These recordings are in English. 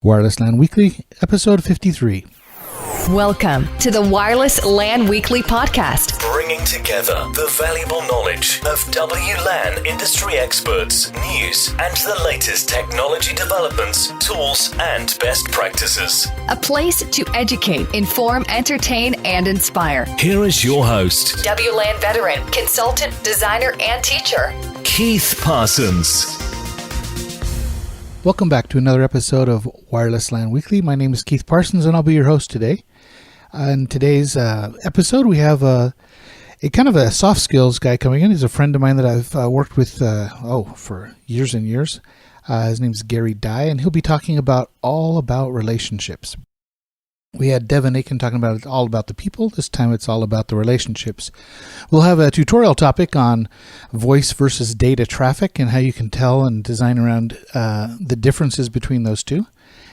Wireless LAN Weekly, episode 53. Welcome to the Wireless LAN Weekly podcast, bringing together the valuable knowledge of WLAN industry experts, news, and the latest technology developments, tools, and best practices. a place to educate, inform, entertain, and inspire. Here is your host, WLAN veteran, consultant, designer, and teacher, Keith Parsons. Welcome back to another episode of Wireless LAN Weekly. My name is Keith Parsons, and I'll be your host today. In today's episode, we have a kind of a soft skills guy coming in. He's a friend of mine that I've worked with for years and years. His name's Gerry, and he'll be talking all about relationships. We had Devin Aiken talking about all about the people. This time it's all about the relationships. We'll have a tutorial topic on voice versus data traffic and how you can tell and design around the differences between those two.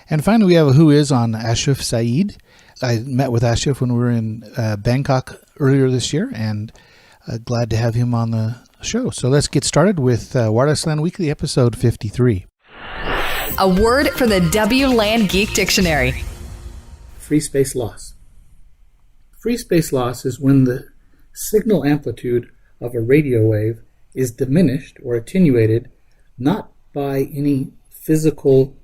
And finally, we have a WhoIs Ashuf Said. I met with Ashuf when we were in Bangkok earlier this year, and glad to have him on the show. So let's get started with Wireless LAN Weekly, episode 53. a word for the WLAN Geek Dictionary. Freespace loss. Freespace loss is when the signal amplitude of a radio wave is diminished or attenuated not by any physical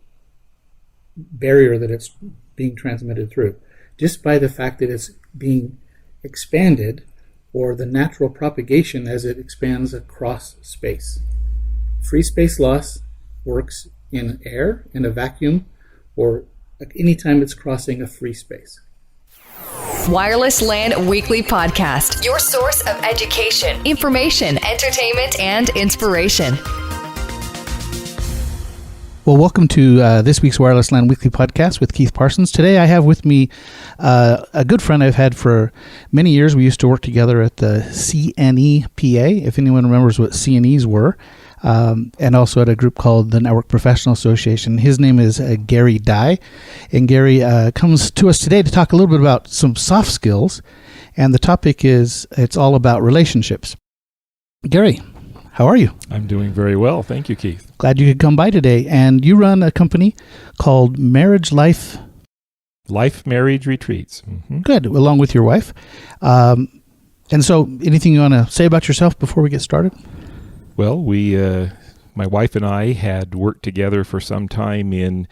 barrier that it's being transmitted through, just by the fact that it's being expanded or the natural propagation as it expands across space. Freespace loss works in air, in a vacuum, or anytime it's crossing a free space. Wireless LAN Weekly podcast, your source of education, information, entertainment, and inspiration. Well, welcome to this week's Wireless LAN Weekly podcast with Keith Parsons. Today I have with me a good friend I've had for many years. We used to work together at the CNEPA, if anyone remembers what CNEs were, and also at a group called the Network Professional Association. His name is Gerry. And Gerry comes to us today to talk a little bit about some soft skills, and the topic is, it's all about relationships. Gerry, how are you? I'm doing very well. Thank you, Keith. Glad you could come by today. And you run a company called Marriage Life Marriage Retreats. Mm-hmm. Good, along with your wife. And so anything you want to say about yourself before we get started? Well, my wife and I had worked together for some time in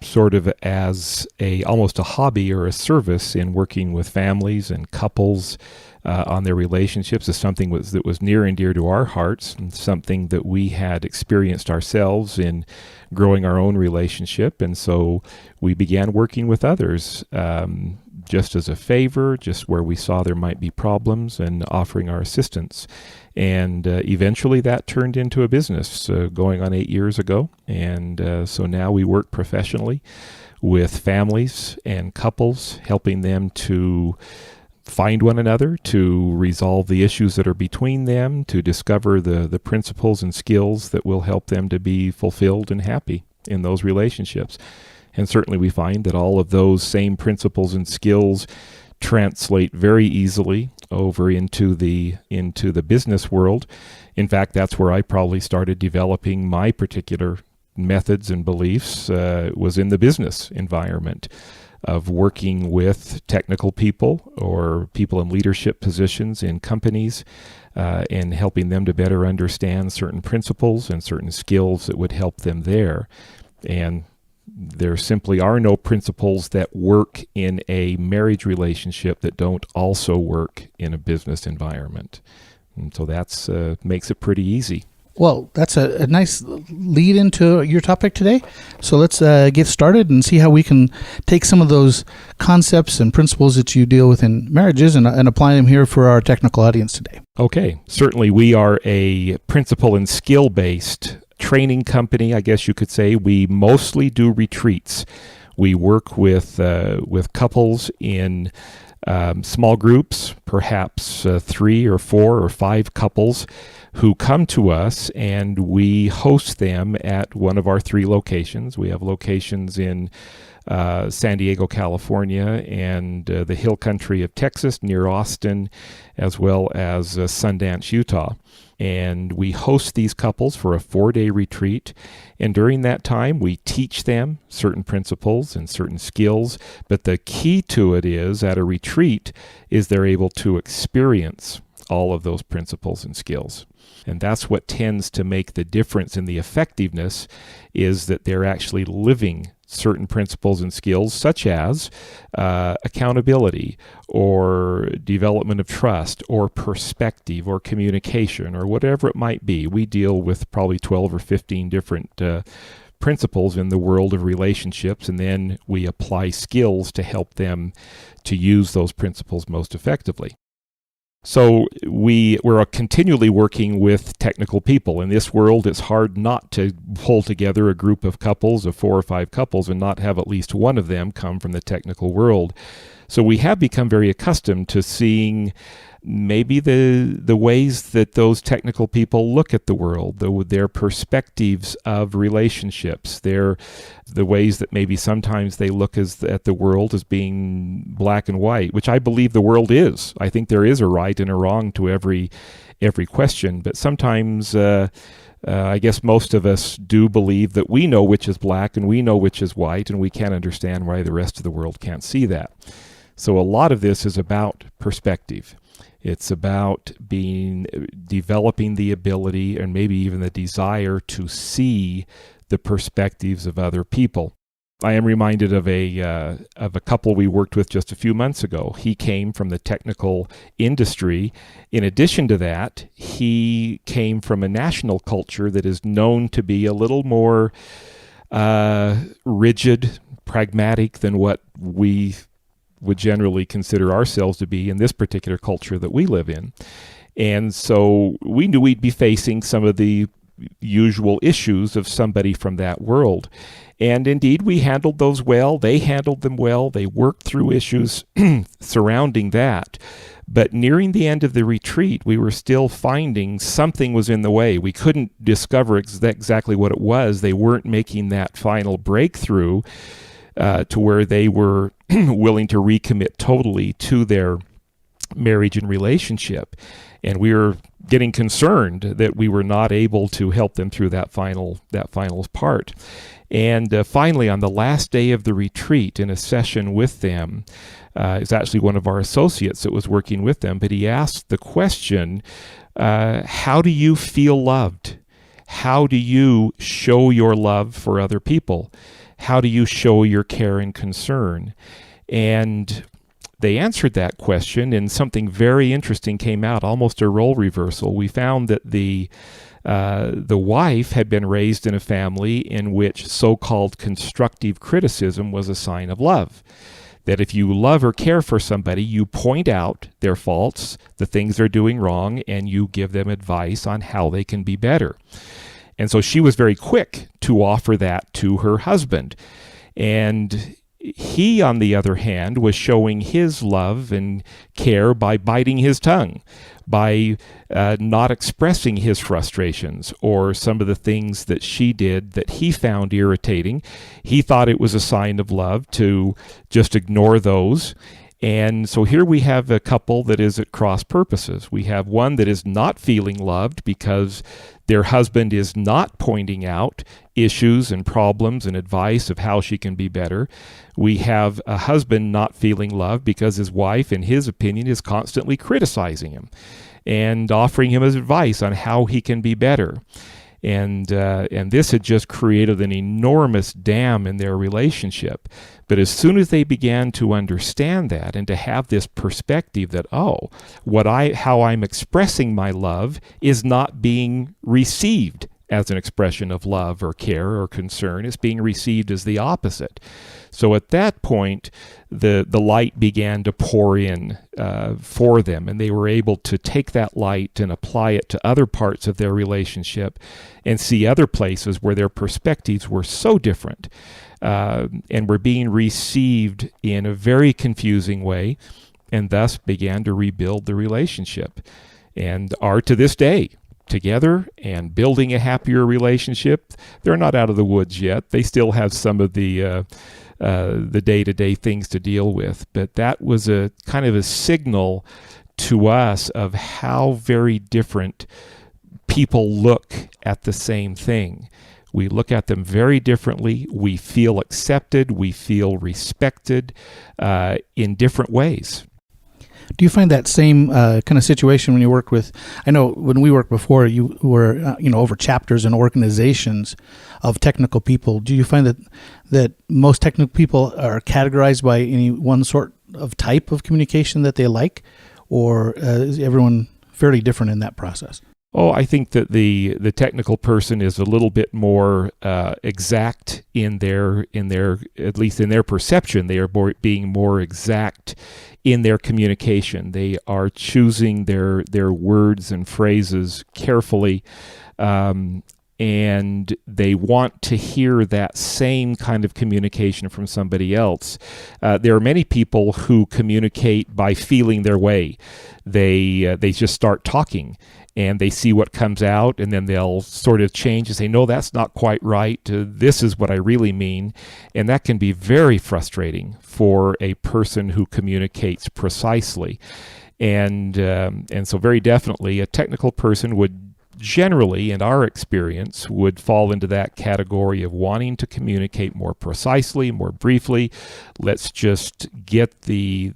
sort of as almost a hobby or a service in working with families and couples on their relationships. Is something that was near and dear to our hearts, and something that we had experienced ourselves in growing our own relationship. And so we began working with others just as a favor, just where we saw there might be problems, and offering our assistance. And eventually that turned into a business going on 8 years ago. And so now we work professionally with families and couples, helping them to find one another, to resolve the issues that are between them, to discover the principles and skills that will help them to be fulfilled and happy in those relationships. And certainly we find that all of those same principles and skills translate very easily over into the business world. In fact, that's where I probably started developing my particular methods and beliefs, was in the business environment of working with technical people or people in leadership positions in companies, and helping them to better understand certain principles and certain skills that would help them there. And there simply are no principles that work in a marriage relationship that don't also work in a business environment. And so that's makes it pretty easy. Well, that's a nice lead into your topic today. So let's get started and see how we can take some of those concepts and principles that you deal with in marriages and apply them here for our technical audience today. Okay. Certainly we are a principle and skill-based training company, I guess you could say. We mostly do retreats. We work with couples in small groups, perhaps 3 or 4 or 5 couples who come to us, and we host them at one of our 3 locations. We have locations in San Diego, California, and the hill country of Texas near Austin, as well as Sundance, Utah. And we host these couples for a 4-day retreat. And during that time, we teach them certain principles and certain skills. But the key to it is, at a retreat, is they're able to experience all of those principles and skills. And that's what tends to make the difference in the effectiveness, is that they're actually living certain principles and skills, such as accountability or development of trust or perspective or communication or whatever it might be. We deal with probably 12 or 15 different principles in the world of relationships, and then we apply skills to help them to use those principles most effectively. So we're continually working with technical people. In this world, it's hard not to pull together a group of couples, of 4 or 5 couples, and not have at least one of them come from the technical world. So we have become very accustomed to seeing maybe the ways that those technical people look at the world, their perspectives of relationships, the ways that maybe sometimes they look at the world as being black and white, which I believe the world is. I think there is a right and a wrong to every question, but sometimes I guess most of us do believe that we know which is black and we know which is white, and we can't understand why the rest of the world can't see that. So a lot of this is about perspective. It's about developing the ability and maybe even the desire to see the perspectives of other people. I am reminded of a couple we worked with just a few months ago. He came from the technical industry. In addition to that, he came from a national culture that is known to be a little more rigid, pragmatic than what we would generally consider ourselves to be in this particular culture that we live in. And so we knew we'd be facing some of the usual issues of somebody from that world. And indeed, we handled those well. They handled them well. They worked through issues surrounding that. But nearing the end of the retreat, we were still finding something was in the way. We couldn't discover exactly what it was. They weren't making that final breakthrough to where they were willing to recommit totally to their marriage and relationship. And we were getting concerned that we were not able to help them through that final part. And finally, on the last day of the retreat, in a session with them, it's actually one of our associates that was working with them, but he asked the question, how do you feel loved? How do you show your love for other people? How do you show your care and concern? And they answered that question, and something very interesting came out, almost a role reversal. We found that the wife had been raised in a family in which so-called constructive criticism was a sign of love. That if you love or care for somebody, you point out their faults, the things they're doing wrong, and you give them advice on how they can be better. And so she was very quick to offer that to her husband. And he, on the other hand, was showing his love and care by biting his tongue, by not expressing his frustrations or some of the things that she did that he found irritating. He thought it was a sign of love to just ignore those. And so here we have a couple that is at cross purposes. We have one that is not feeling loved because their husband is not pointing out issues and problems and advice of how she can be better. We have a husband not feeling loved because his wife, in his opinion, is constantly criticizing him and offering him advice on how he can be better. And this had just created an enormous dam in their relationship. But as soon as they began to understand that and to have this perspective that, how I'm expressing my love is not being received as an expression of love or care or concern, it's being received as the opposite. So at that point, the light began to pour in for them, and they were able to take that light and apply it to other parts of their relationship and see other places where their perspectives were so different and were being received in a very confusing way, and thus began to rebuild the relationship, and are to this day together and building a happier relationship. They're not out of the woods yet. They still have some of the day-to-day things to deal with. But that was a kind of a signal to us of how very different people look at the same thing. We look at them very differently. We feel accepted. We feel respected in different ways. Do you find that same kind of situation when you work with, I know when we worked before, you were, over chapters and organizations of technical people. Do you find that most technical people are categorized by any one sort of type of communication that they like, or is everyone fairly different in that process? Oh, I think that the technical person is a little bit more exact in their at least in their perception. They are being more exact in their communication. They are choosing their words and phrases carefully, and they want to hear that same kind of communication from somebody else. There are many people who communicate by feeling their way. They just start talking, and they see what comes out, and then they'll sort of change and say, no, that's not quite right. This is what I really mean. And that can be very frustrating for a person who communicates precisely. And so very definitely a technical person would generally, in our experience, would fall into that category of wanting to communicate more precisely, more briefly. Let's just get the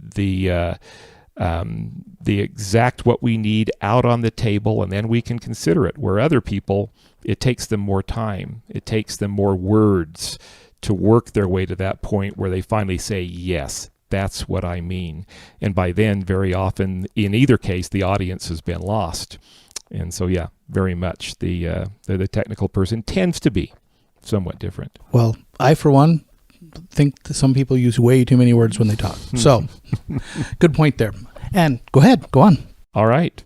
exact what we need out on the table, and then we can consider it. Where other people, it takes them more time. It takes them more words to work their way to that point where they finally say, yes, that's what I mean. And by then, very often, in either case, the audience has been lost. And so, yeah, very much the technical person tends to be somewhat different. Well, I, for one, think that some people use way too many words when they talk. So, good point there. And go on. All right.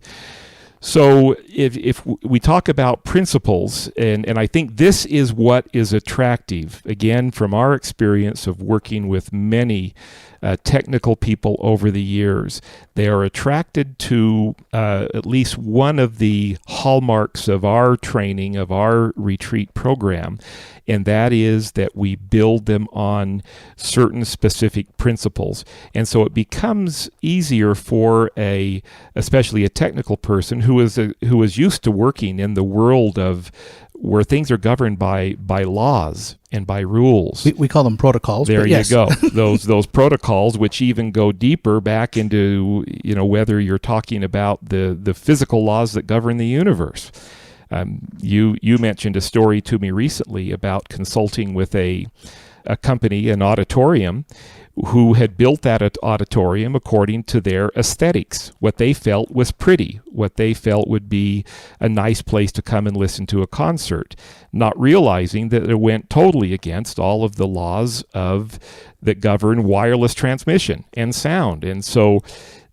So if we talk about principles, and I think this is what is attractive, again, from our experience of working with many technical people over the years, they are attracted to at least one of the hallmarks of our training, of our retreat program, and that is that we build them on certain specific principles. And so it becomes easier for especially a technical person who is used to working in the world of where things are governed by laws and by rules. We call them protocols. There but you yes. go. Those protocols, which even go deeper back into whether you're talking about the physical laws that govern the universe. You mentioned a story to me recently about consulting with a company, an auditorium, who had built that auditorium according to their aesthetics, what they felt was pretty, what they felt would be a nice place to come and listen to a concert, not realizing that it went totally against all of the laws that govern wireless transmission and sound. And so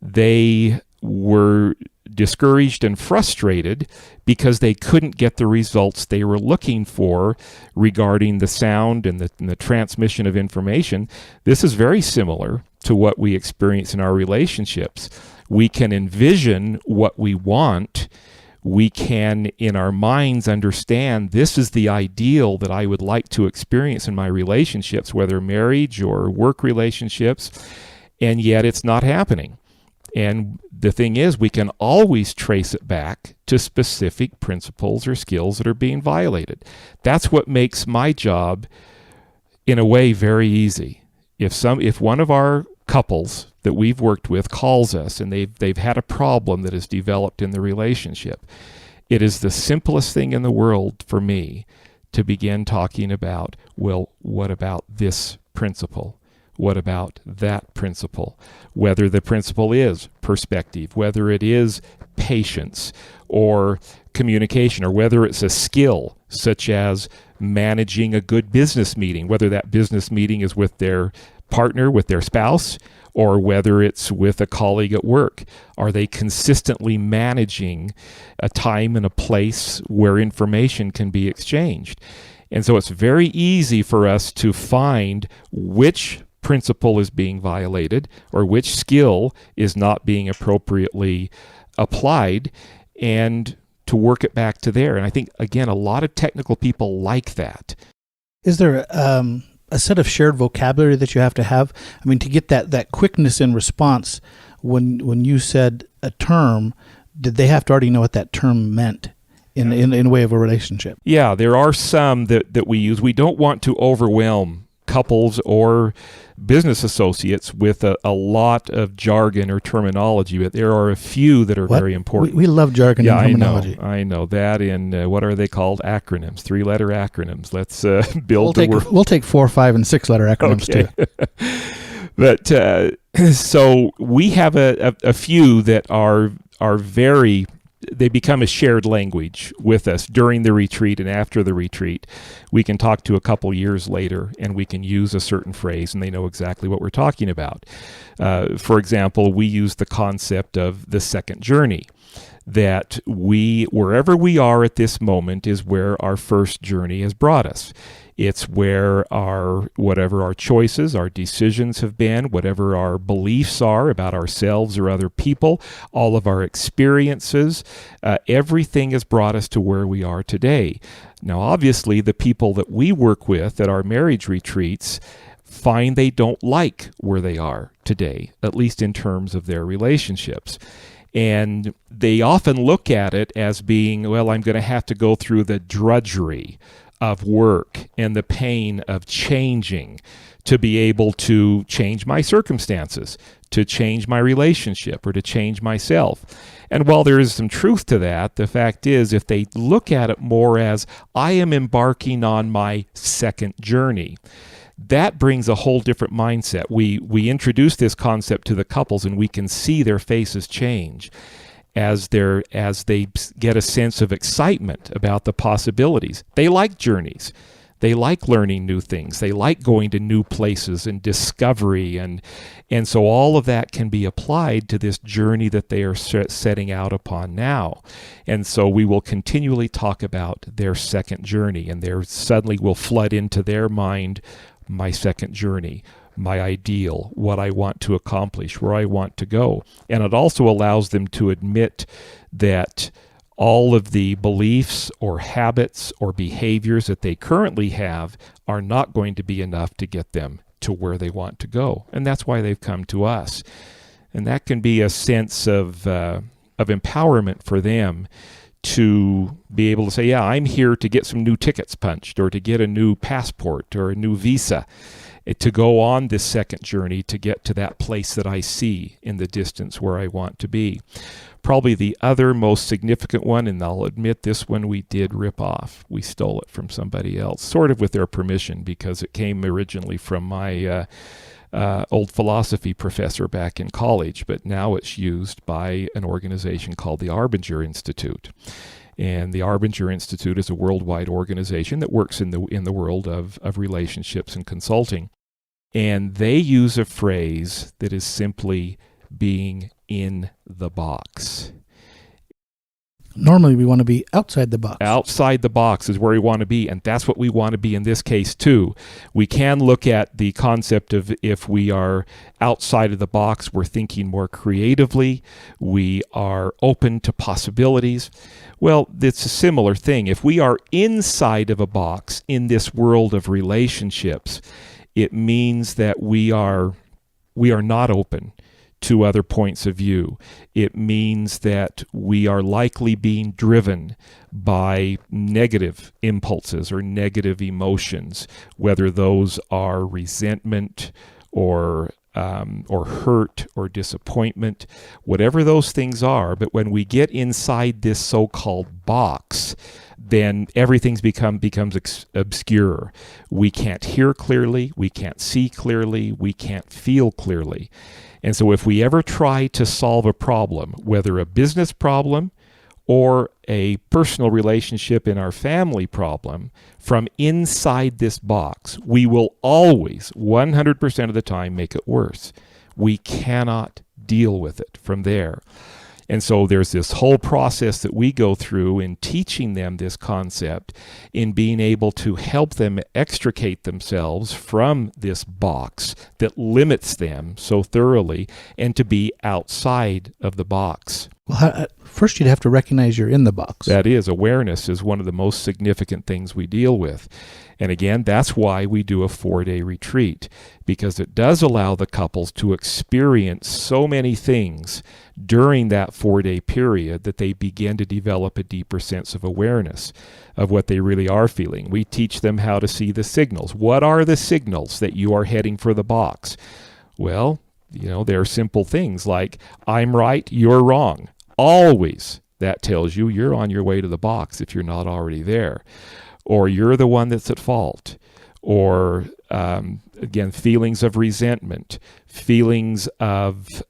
they were discouraged and frustrated because they couldn't get the results they were looking for regarding the sound and the transmission of information. This is very similar to what we experience in our relationships. We can envision what we want. We can, in our minds, understand this is the ideal that I would like to experience in my relationships, whether marriage or work relationships, and yet it's not happening. And the thing is, we can always trace it back to specific principles or skills that are being violated. That's what makes my job, in a way, very easy. If one of our couples that we've worked with calls us and they've had a problem that has developed in the relationship, it is the simplest thing in the world for me to begin talking about, well, what about this principle? What about that principle? Whether the principle is perspective, whether it is patience or communication, or whether it's a skill such as managing a good business meeting, whether that business meeting is with their partner, with their spouse, or whether it's with a colleague at work. Are they consistently managing a time and a place where information can be exchanged? And so it's very easy for us to find which principle is being violated or which skill is not being appropriately applied, and to work it back to there. And I think, again, a lot of technical people like that. Is there a set of shared vocabulary that you have to have? I mean, to get that quickness in response, when you said a term, did they have to already know what that term meant? in way of a relationship. Yeah, there are some that we use. We don't want to overwhelm couples or business associates with a lot of jargon or terminology, but there are a few that are very important. We love jargon and terminology. I know that. In what are they called? Acronyms, 3-letter acronyms. Let's build the word. We'll take 4, 5, and 6-letter acronyms too. But so we have a few that are very. They become a shared language with us during the retreat and after the retreat. We can talk to a couple years later and we can use a certain phrase and they know exactly what we're talking about. For example, we use the concept of the second journey, that wherever we are at this moment is where our first journey has brought us. It's where whatever our choices, our decisions have been, whatever our beliefs are about ourselves or other people, all of our experiences, everything has brought us to where we are today. Now, obviously, the people that we work with at our marriage retreats find they don't like where they are today, at least in terms of their relationships. And they often look at it as being, well, I'm going to have to go through the drudgery of work and the pain of changing to be able to change my circumstances, to change my relationship, or to change myself. And while there is some truth to that, the fact is, if they look at it more as, I am embarking on my second journey, that brings a whole different mindset. We introduce this concept to the couples and we can see their faces change as they get a sense of excitement about the possibilities. They like journeys. They like learning new things. They like going to new places and discovery. And so all of that can be applied to this journey that they are setting out upon now. And so we will continually talk about their second journey, and there suddenly will flood into their mind, my second journey, my ideal, what I want to accomplish, where I want to go. And it also allows them to admit that all of the beliefs or habits or behaviors that they currently have are not going to be enough to get them to where they want to go. And that's why they've come to us. And that can be a sense of empowerment for them to be able to say, yeah, I'm here to get some new tickets punched, or to get a new passport or a new visa, to go on this second journey to get to that place that I see in the distance where I want to be. Probably the other most significant one, and I'll admit this one we did rip off. We stole it from somebody else, sort of with their permission, because it came originally from my old philosophy professor back in college, but now it's used by an organization called the Arbinger Institute. And the Arbinger Institute is a worldwide organization that works in the world of relationships and consulting. And they use a phrase that is simply being in the box. Normally we want to be outside the box. Outside the box is where we want to be, and that's what we want to be in this case too. We can look at the concept of, if we are outside of the box, we're thinking more creatively, we are open to possibilities. Well, it's a similar thing. If we are inside of a box in this world of relationships, it means that we are not open to other points of view. It means that we are likely being driven by negative impulses or negative emotions, whether those are resentment or hurt or disappointment, whatever those things are. But when we get inside this so-called box, then everything becomes obscure. We can't hear clearly, we can't see clearly, we can't feel clearly. And so if we ever try to solve a problem, whether a business problem or a personal relationship in our family problem, from inside this box, we will always, 100% of the time, make it worse. We cannot deal with it from there. And so there's this whole process that we go through in teaching them this concept, in being able to help them extricate themselves from this box that limits them so thoroughly, and to be outside of the box. Well, first you'd have to recognize you're in the box. That is, awareness is one of the most significant things we deal with. And again, that's why we do a 4-day retreat, because it does allow the couples to experience so many things during that 4-day period that they begin to develop a deeper sense of awareness of what they really are feeling. We teach them how to see the signals. What are the signals that you are heading for the box? Well, there are simple things like, I'm right, you're wrong. Always. That tells you you're on your way to the box if you're not already there. Or you're the one that's at fault. Or, again, feelings of resentment, feelings of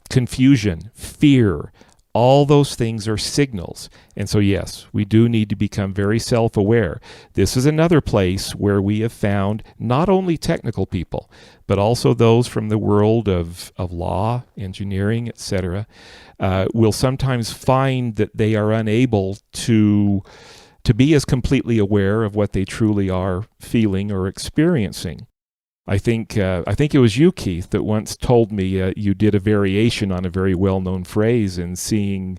confusion, fear. All those things are signals. And so, yes, we do need to become very self-aware. This is another place where we have found not only technical people, but also those from the world of law, engineering, etc., will sometimes find that they are unable to be as completely aware of what they truly are feeling or experiencing. I think it was you, Keith, that once told me you did a variation on a very well-known phrase in seeing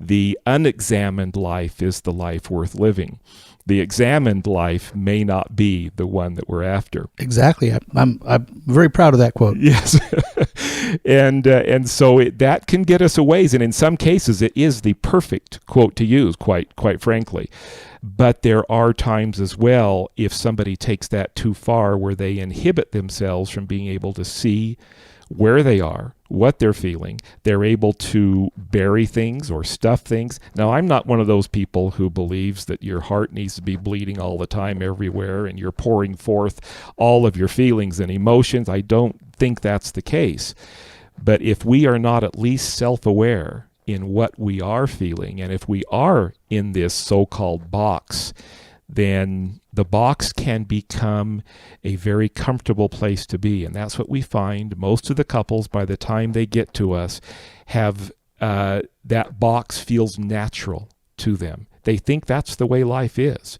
the unexamined life is the life worth living. The examined life may not be the one that we're after. Exactly. I'm very proud of that quote. Yes. and so that can get us a ways. And in some cases, it is the perfect quote to use, quite frankly. But there are times as well, if somebody takes that too far, where they inhibit themselves from being able to see where they are, what they're feeling. They're able to bury things or stuff things. Now, I'm not one of those people who believes that your heart needs to be bleeding all the time everywhere and you're pouring forth all of your feelings and emotions. I don't think that's the case. But if we are not at least self-aware in what we are feeling, and if we are in this so-called box, then the box can become a very comfortable place to be. And that's what we find. Most of the couples, by the time they get to us, have that box feels natural to them. They think that's the way life is.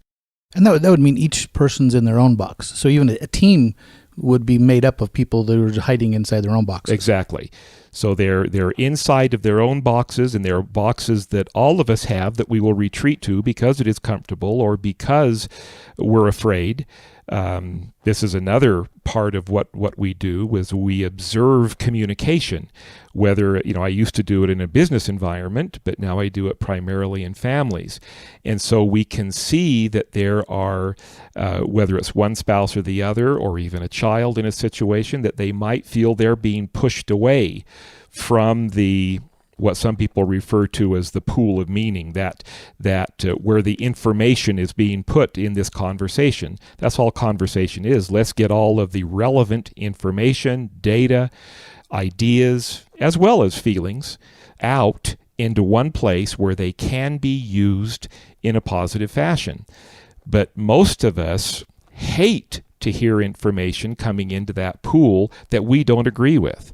And that would mean each person's in their own box. So even a team would be made up of people that are hiding inside their own boxes. Exactly. So they're inside of their own boxes, and they're boxes that all of us have that we will retreat to because it is comfortable or because we're afraid. This is another part of what we do, is we observe communication. Whether, I used to do it in a business environment, but now I do it primarily in families. And so we can see that there are, whether it's one spouse or the other, or even a child in a situation, that they might feel they're being pushed away from what some people refer to as the pool of meaning, that where the information is being put in this conversation. That's all conversation is. Let's get all of the relevant information, data, ideas, as well as feelings, out into one place where they can be used in a positive fashion. But most of us hate to hear information coming into that pool that we don't agree with.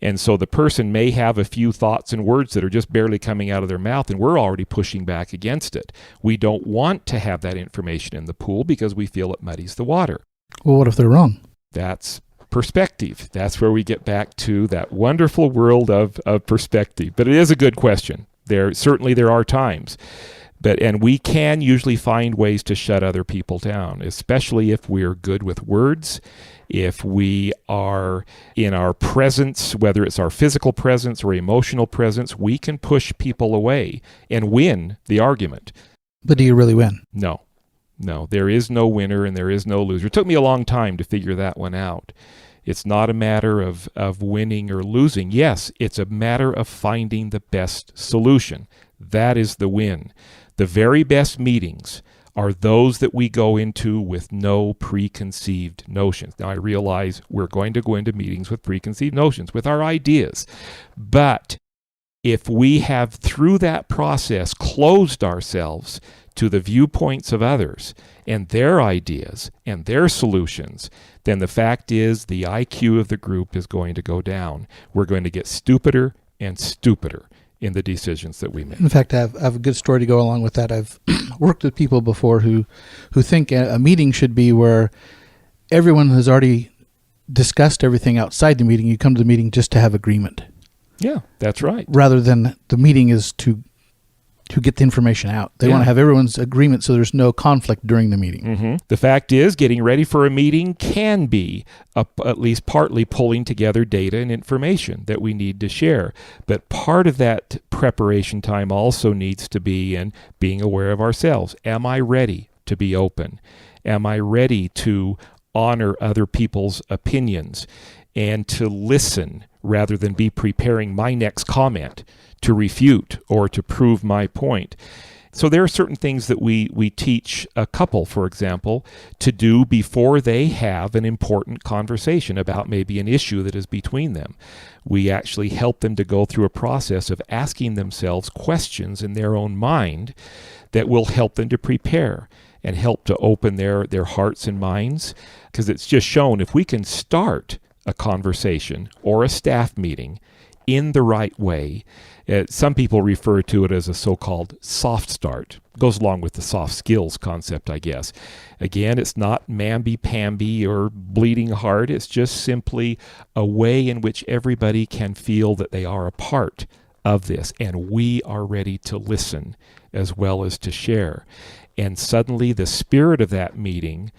And so the person may have a few thoughts and words that are just barely coming out of their mouth, and we're already pushing back against it. We don't want to have that information in the pool because we feel it muddies the water. Well, what if they're wrong? That's perspective. That's where we get back to that wonderful world of perspective. But it is a good question. There are times. And we can usually find ways to shut other people down, especially if we're good with words, if we are in our presence, whether it's our physical presence or emotional presence, we can push people away and win the argument. But do you really win? No, there is no winner and there is no loser. It took me a long time to figure that one out. It's not a matter of winning or losing. Yes, it's a matter of finding the best solution. That is the win. The very best meetings are those that we go into with no preconceived notions. Now, I realize we're going to go into meetings with preconceived notions, with our ideas. But if we have, through that process, closed ourselves to the viewpoints of others and their ideas and their solutions, then the fact is the IQ of the group is going to go down. We're going to get stupider and stupider in the decisions that we make. In fact, I have a good story to go along with that. I've worked with people before who think a meeting should be where everyone has already discussed everything outside the meeting. You come to the meeting just to have agreement. Yeah, that's right. rather than the meeting is to get the information out. They want to have everyone's agreement so there's no conflict during the meeting. Mm-hmm. The fact is, getting ready for a meeting can be at least partly pulling together data and information that we need to share. But part of that preparation time also needs to be in being aware of ourselves. Am I ready to be open? Am I ready to honor other people's opinions and to listen rather than be preparing my next comment to refute or to prove my point? So there are certain things that we teach a couple, for example, to do before they have an important conversation about maybe an issue that is between them. We actually help them to go through a process of asking themselves questions in their own mind that will help them to prepare and help to open their hearts and minds. Because it's just shown if we can start a conversation or a staff meeting in the right way. Some people refer to it as a so-called soft start. Goes along with the soft skills concept, I guess. Again, it's not mamby-pamby or bleeding heart. It's just simply a way in which everybody can feel that they are a part of this, and we are ready to listen as well as to share. And suddenly the spirit of that meeting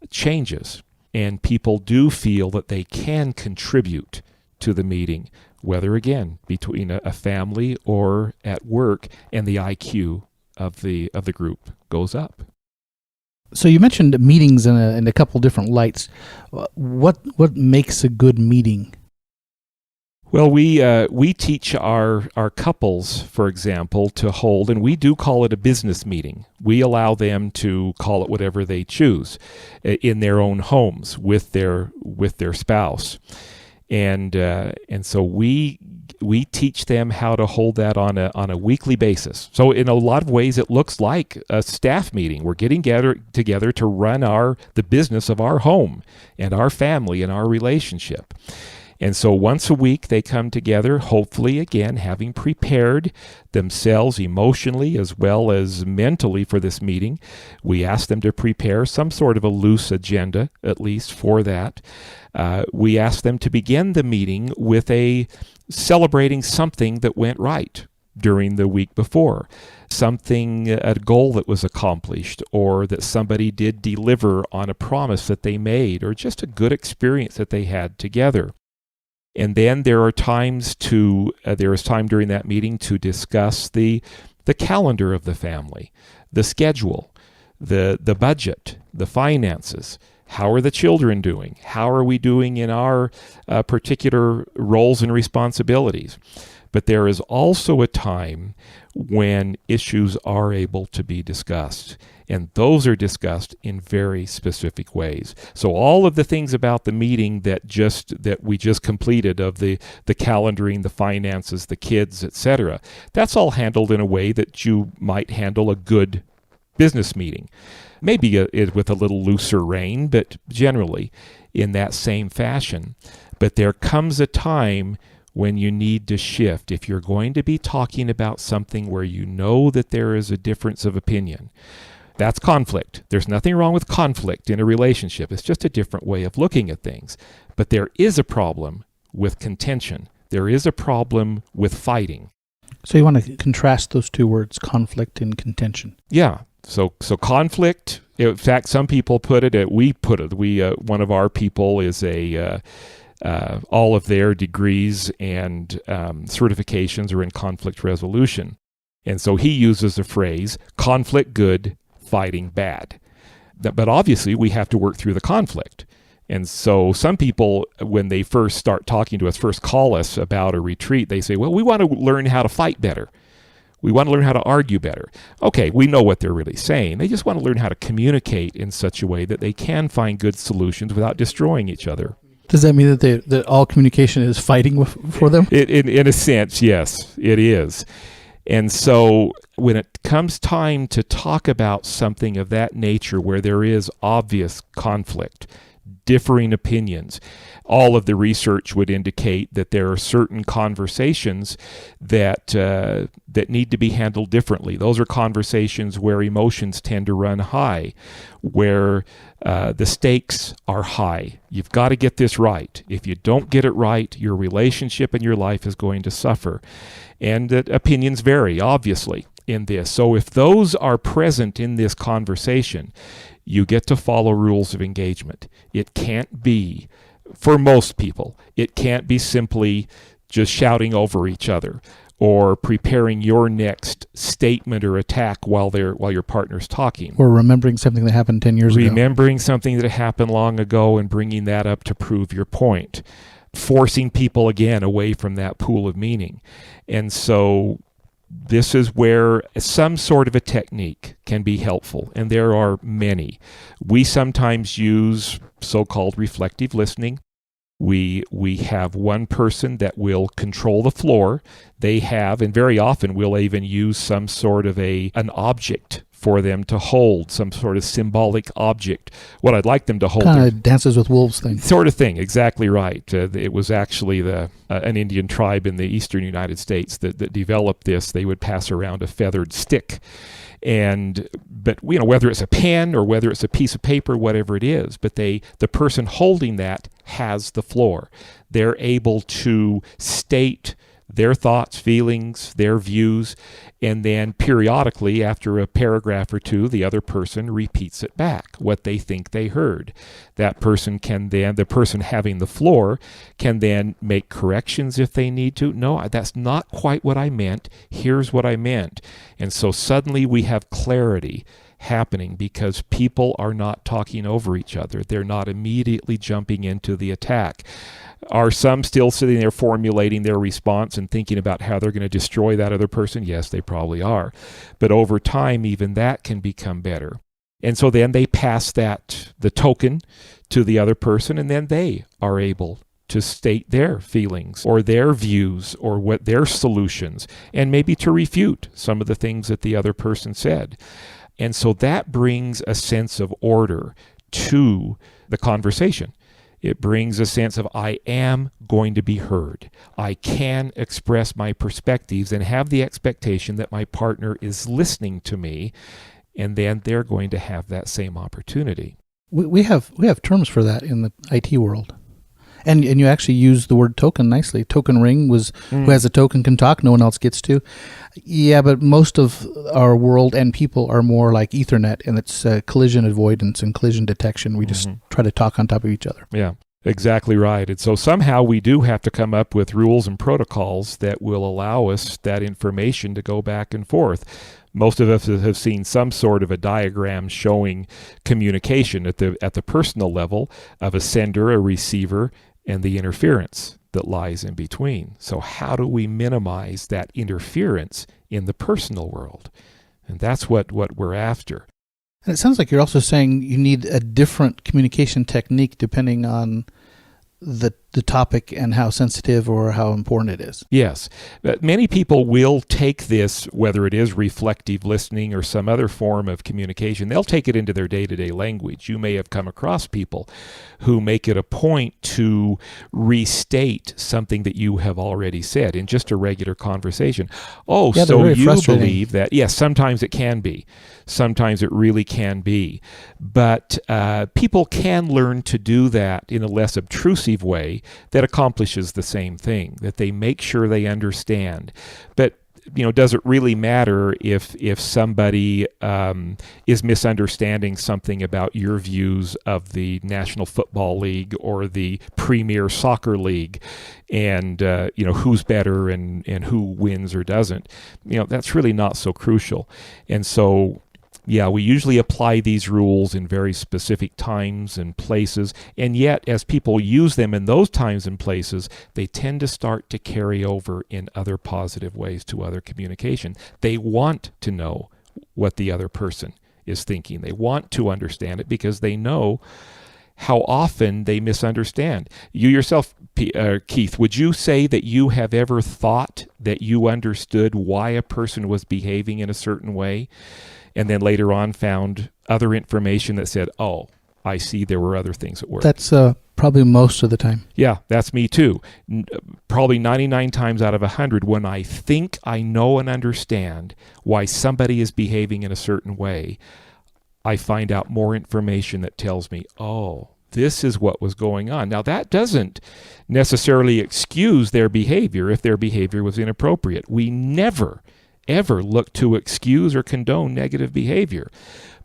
changes, and people do feel that they can contribute to the meeting, whether, again, between a family or at work, and the IQ of the group goes up. So you mentioned meetings in a couple different lights. What makes a good meeting? Well, we teach our couples, for example, to hold, and we do call it a business meeting. We allow them to call it whatever they choose in their own homes with their spouse. And so we teach them how to hold that on a weekly basis. So in a lot of ways, it looks like a staff meeting. We're getting together to run the business of our home and our family and our relationship. And so once a week, they come together, hopefully, again, having prepared themselves emotionally as well as mentally for this meeting. We ask them to prepare some sort of a loose agenda, at least for that. We ask them to begin the meeting with celebrating something that went right during the week before, a goal that was accomplished, or that somebody did deliver on a promise that they made, or just a good experience that they had together. And then there is time during that meeting to discuss the calendar of the family, the schedule, the budget, the finances. How are the children doing? How are we doing in our particular roles and responsibilities? But there is also a time when issues are able to be discussed, and those are discussed in very specific ways. So all of the things about the meeting that we just completed, of the calendaring, the finances, the kids, etc., that's all handled in a way that you might handle a good business meeting. Maybe with a little looser rein, but generally in that same fashion. But there comes a time when you need to shift. If you're going to be talking about something where you know that there is a difference of opinion, that's conflict. There's nothing wrong with conflict in a relationship. It's just a different way of looking at things. But there is a problem with contention. There is a problem with fighting. So you want to contrast those two words, conflict and contention. Yeah. So conflict, in fact, some people put it, one of our people is all of their degrees and certifications are in conflict resolution. And so he uses the phrase, conflict good, fighting bad. But obviously we have to work through the conflict. And so some people, when they first start talking to us, first call us about a retreat, they say, well, we want to learn how to fight better. We want to learn how to argue better. Okay, we know what they're really saying. They just want to learn how to communicate in such a way that they can find good solutions without destroying each other. Does that mean that all communication is fighting for them? In a sense, yes, it is. And so when it comes time to talk about something of that nature where there is obvious conflict, differing opinions. All of the research would indicate that there are certain conversations that need to be handled differently. Those are conversations where emotions tend to run high, where the stakes are high. You've got to get this right. If you don't get it right, your relationship and your life is going to suffer. And opinions vary, obviously, in this. So if those are present in this conversation, you get to follow rules of engagement. It can't be, for most people, it can't be simply just shouting over each other or preparing your next statement or attack while your partner's talking. Or remembering something that happened 10 years ago. Remembering something that happened long ago and bringing that up to prove your point. Forcing people, again, away from that pool of meaning. And so this is where some sort of a technique can be helpful, and there are many. We sometimes use so-called reflective listening. We have one person that will control the floor. They have, and very often we'll even use some sort of an object for them to hold, some sort of symbolic object. What I'd like them to hold. Kind of Dances with Wolves thing. Sort of thing, exactly right. It was actually an Indian tribe in the eastern United States that developed this. They would pass around a feathered stick. But whether it's a pen or whether it's a piece of paper, whatever it is, but the person holding that has the floor. They're able to state their thoughts, feelings, their views, and then periodically, after a paragraph or two, the other person repeats it back, what they think they heard. That person the person having the floor can then make corrections if they need to. No, that's not quite what I meant. Here's what I meant. And so suddenly we have clarity happening because people are not talking over each other. They're not immediately jumping into the attack. Are some still sitting there formulating their response and thinking about how they're going to destroy that other person? Yes, they probably are. But over time, even that can become better. And so then they pass the token to the other person, and then they are able to state their feelings or their views or what their solutions, and maybe to refute some of the things that the other person said. And so that brings a sense of order to the conversation. It brings a sense of I am going to be heard. I can express my perspectives and have the expectation that my partner is listening to me, and then they're going to have that same opportunity. We have terms for that in the IT world. And you actually use the word token nicely. Token ring was who has a token can talk, no one else gets to. Yeah, but most of our world and people are more like Ethernet, and it's collision avoidance and collision detection. We just try to talk on top of each other. Yeah, exactly right. And so somehow we do have to come up with rules and protocols that will allow us that information to go back and forth. Most of us have seen some sort of a diagram showing communication at the personal level of a sender, a receiver, and the interference that lies in between. So how do we minimize that interference in the personal world? And that's what we're after. And it sounds like you're also saying you need a different communication technique depending on the topic and how sensitive or how important it is. Yes. Many people will take this, whether it is reflective listening or some other form of communication, they'll take it into their day-to-day language. You may have come across people who make it a point to restate something that you have already said in just a regular conversation. Oh, yeah, so you believe that? Yes, sometimes it can be. Sometimes it really can be. But people can learn to do that in a less obtrusive way that accomplishes the same thing, that they make sure they understand. But does it really matter if somebody is misunderstanding something about your views of the National Football League or the Premier Soccer League, and who's better and who wins or doesn't? That's really not so crucial. And so, yeah, we usually apply these rules in very specific times and places, and yet as people use them in those times and places, they tend to start to carry over in other positive ways to other communication. They want to know what the other person is thinking. They want to understand it because they know how often they misunderstand. You yourself, Keith, would you say that you have ever thought that you understood why a person was behaving in a certain way, and then later on found other information that said, oh, I see there were other things at work. That's probably most of the time. Yeah, that's me too. Probably 99 times out of 100, when I think I know and understand why somebody is behaving in a certain way, I find out more information that tells me, oh, this is what was going on. Now, that doesn't necessarily excuse their behavior if their behavior was inappropriate. We never, ever look to excuse or condone negative behavior.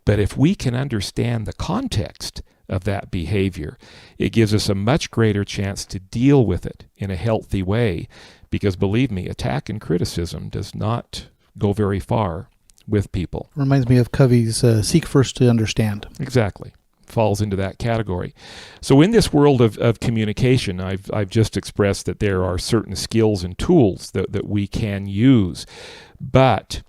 But if we can understand the context of that behavior, it gives us a much greater chance to deal with it in a healthy way. Because believe me, attack and criticism does not go very far with people. Reminds me of Covey's seek first to understand. Exactly. Falls into that category. So in this world of communication, I've just expressed that there are certain skills and tools that we can use. But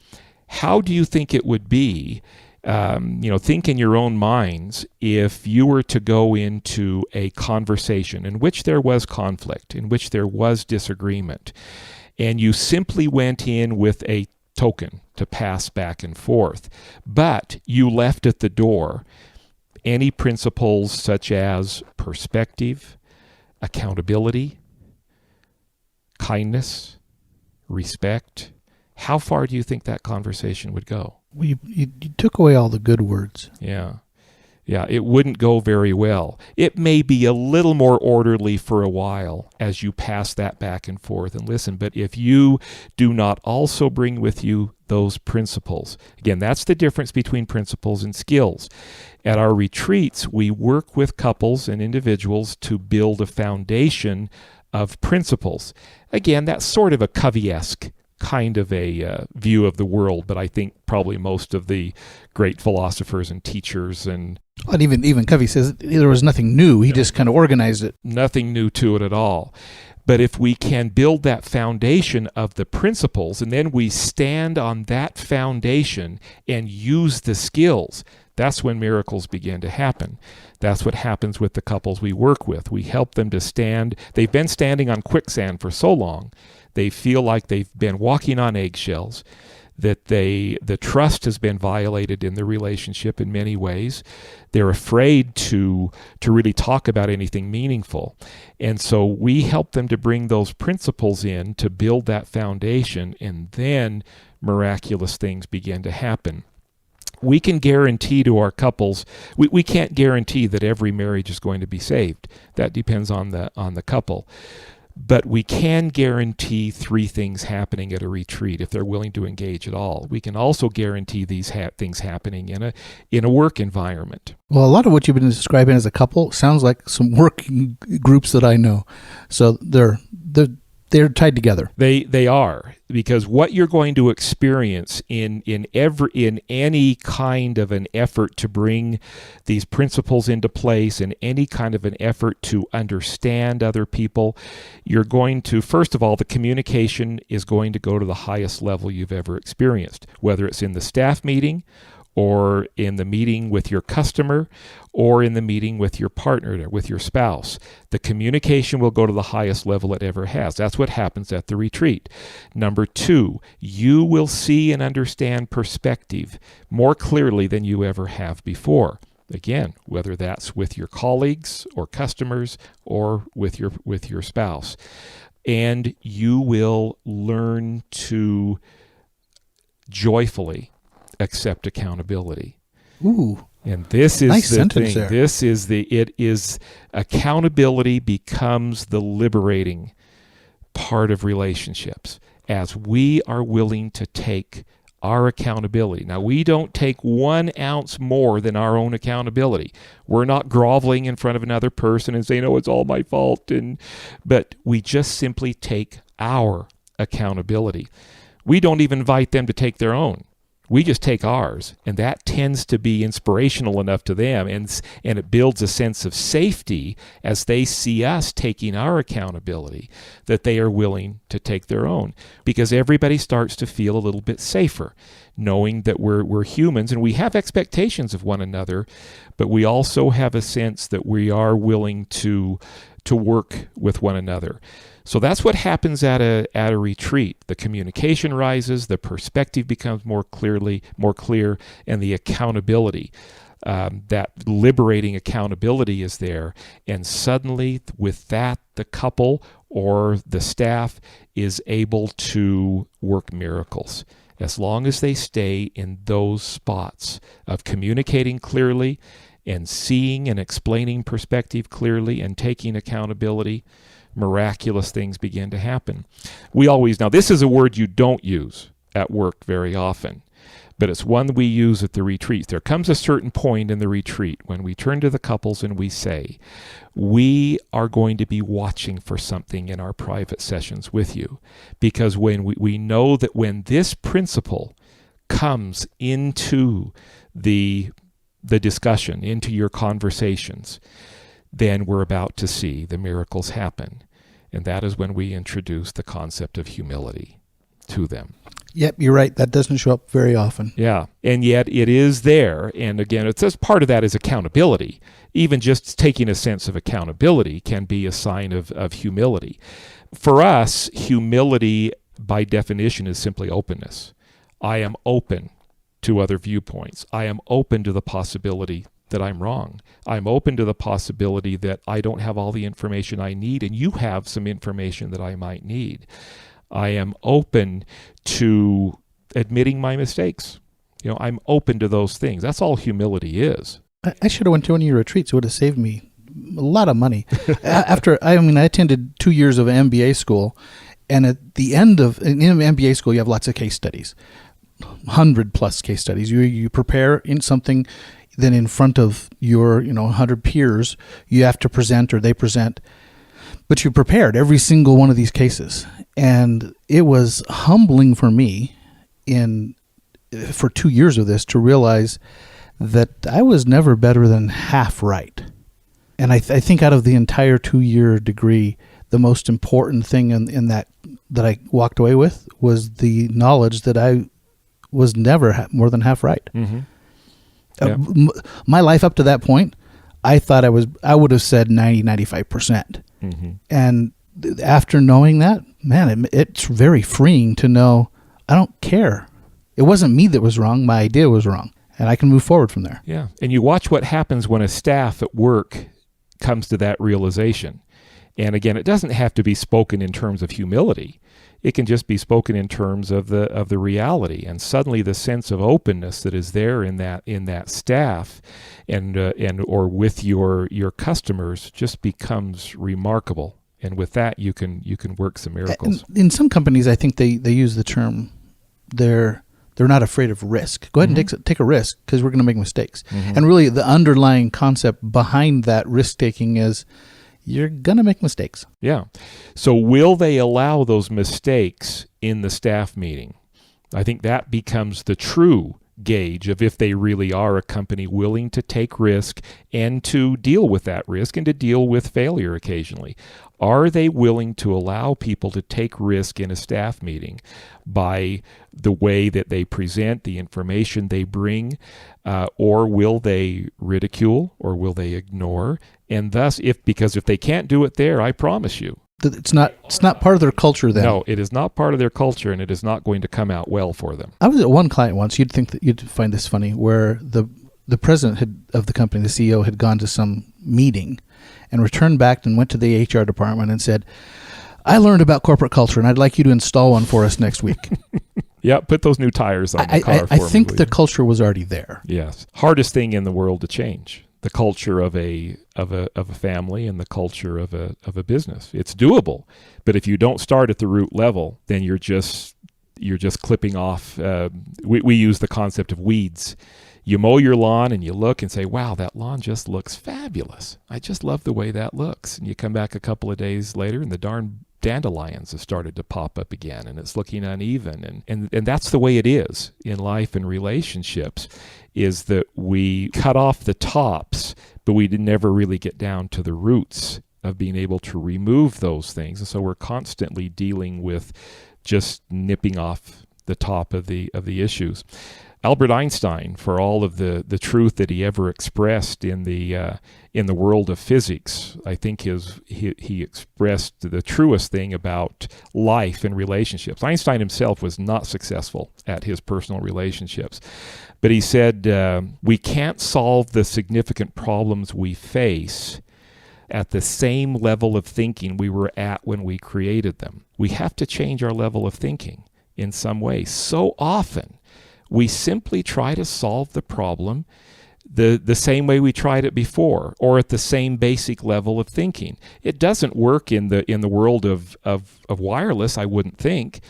how do you think it would be, think in your own minds, if you were to go into a conversation in which there was conflict, in which there was disagreement, and you simply went in with a token to pass back and forth, but you left at the door any principles such as perspective, accountability, kindness, respect. How far do you think that conversation would go? You took away all the good words. Yeah, it wouldn't go very well. It may be a little more orderly for a while as you pass that back and forth and listen, but if you do not also bring with you those principles, again, that's the difference between principles and skills. At our retreats, we work with couples and individuals to build a foundation of principles. Again, that's sort of a Covey-esque kind of a view of the world, but I think probably most of the great philosophers and teachers and even Covey says there was nothing new. He just kind of organized it. Nothing new to it at all. But if we can build that foundation of the principles, and then we stand on that foundation and use the skills, that's when miracles begin to happen. That's what happens with the couples we work with. We help them to stand. They've been standing on quicksand for so long. They feel like they've been walking on eggshells, that the trust has been violated in the relationship in many ways. They're afraid to really talk about anything meaningful. And so we help them to bring those principles in to build that foundation, and then miraculous things begin to happen. We can guarantee to our couples, we can't guarantee that every marriage is going to be saved. That depends on the couple. But we can guarantee 3 things happening at a retreat if they're willing to engage at all. We can also guarantee these things happening in a work environment. Well, a lot of what you've been describing as a couple sounds like some working groups that I know. So they're tied together. They are, because what you're going to experience in any kind of an effort to bring these principles into place, in any kind of an effort to understand other people, you're going to, first of all, the communication is going to go to the highest level you've ever experienced, whether it's in the staff meeting or in the meeting with your customer, or in the meeting with your partner, with your spouse. The communication will go to the highest level it ever has. That's what happens at the retreat. Number 2, you will see and understand perspective more clearly than you ever have before. Again, whether that's with your colleagues or customers or with your spouse. And you will learn to joyfully accept accountability. Ooh. And this is nice the sentence thing. There. It is accountability becomes the liberating part of relationships as we are willing to take our accountability. Now, we don't take 1 ounce more than our own accountability. We're not groveling in front of another person and saying, "Oh, it's all my fault," but we just simply take our accountability. We don't even invite them to take their own. We just take ours, and that tends to be inspirational enough to them, and it builds a sense of safety as they see us taking our accountability, that they are willing to take their own, because everybody starts to feel a little bit safer, knowing that we're humans and we have expectations of one another, but we also have a sense that we are willing to work with one another. So that's what happens at a retreat. The communication rises, the perspective becomes more clear, and the accountability. that liberating accountability is there. And suddenly with that, the couple or the staff is able to work miracles. As long as they stay in those spots of communicating clearly and seeing and explaining perspective clearly and taking accountability, miraculous things begin to happen. Now this is a word you don't use at work very often, but it's one we use at the retreat. There comes a certain point in the retreat when we turn to the couples and we say, we are going to be watching for something in our private sessions with you, because when we know that when this principle comes into the discussion, into your conversations, then we're about to see the miracles happen. And that is when we introduce the concept of humility to them. Yep, you're right. That doesn't show up very often. Yeah, and yet it is there. And again, it says part of that is accountability. Even just taking a sense of accountability can be a sign of humility. For us, humility by definition is simply openness. I am open to other viewpoints. I am open to the possibility that I'm wrong. I'm open to the possibility that I don't have all the information I need and you have some information that I might need. I am open to admitting my mistakes. I'm open to those things. That's all humility is. I should have went to one of your retreats. It would have saved me a lot of money. I attended 2 years of MBA school, and at the end of in MBA school, you have lots of case studies, 100+ case studies. You prepare in something, then in front of your 100 peers, you have to present or they present. But you prepared every single one of these cases. And it was humbling for me for 2 years of this to realize that I was never better than half right. And I think out of the entire 2-year degree, the most important thing in that I walked away with was the knowledge that I was never more than half right. Mm-hmm. Yeah. My life up to that point, I thought I would have said 90-95%. Mm-hmm. And after knowing that, man, it's very freeing to know I don't care. It wasn't me that was wrong. My idea was wrong. And I can move forward from there. Yeah. And you watch what happens when a staff at work comes to that realization. And again, it doesn't have to be spoken in terms of humility. It can just be spoken in terms of the reality. And suddenly the sense of openness that is there in that staff and or with your customers just becomes remarkable. And with that, you can work some miracles. In some companies, I think they use the term they're not afraid of risk. Go ahead and take a risk because we're going to make mistakes. Mm-hmm. And really, the underlying concept behind that risk taking is you're going to make mistakes. Yeah. So will they allow those mistakes in the staff meeting? I think that becomes the true gauge of if they really are a company willing to take risk and to deal with that risk and to deal with failure occasionally. Are they willing to allow people to take risk in a staff meeting by the way that they present, the information they bring, or will they ridicule or will they ignore? And thus, because if they can't do it there, I promise you, it's not part of their culture then. No, it is not part of their culture, and it is not going to come out well for them. I was at one client once. You'd think that you'd find this funny, where the president of the company, the CEO, had gone to some meeting and returned back and went to the HR department and said, I learned about corporate culture, and I'd like you to install one for us next week. Yeah, put those new tires on the car for me. I think the culture was already there. Yes. Hardest thing in the world to change. The culture of a family and the culture of a business. It's doable, but if you don't start at the root level, then you're just clipping off. We use the concept of weeds. You mow your lawn and you look and say, "Wow, that lawn just looks fabulous. I just love the way that looks." And you come back a couple of days later, and the darn dandelions have started to pop up again, and it's looking uneven. And that's the way it is in life and relationships. Is that we cut off the tops, but we never really get down to the roots of being able to remove those things. And so we're constantly dealing with just nipping off the top of the issues. Albert Einstein, for all of the truth that he ever expressed in the world of physics, I think he expressed the truest thing about life and relationships. Einstein himself was not successful at his personal relationships. But he said, we can't solve the significant problems we face at the same level of thinking we were at when we created them. We have to change our level of thinking in some way. So often, we simply try to solve the problem the same way we tried it before, or at the same basic level of thinking. It doesn't work in the world of wireless, I wouldn't think.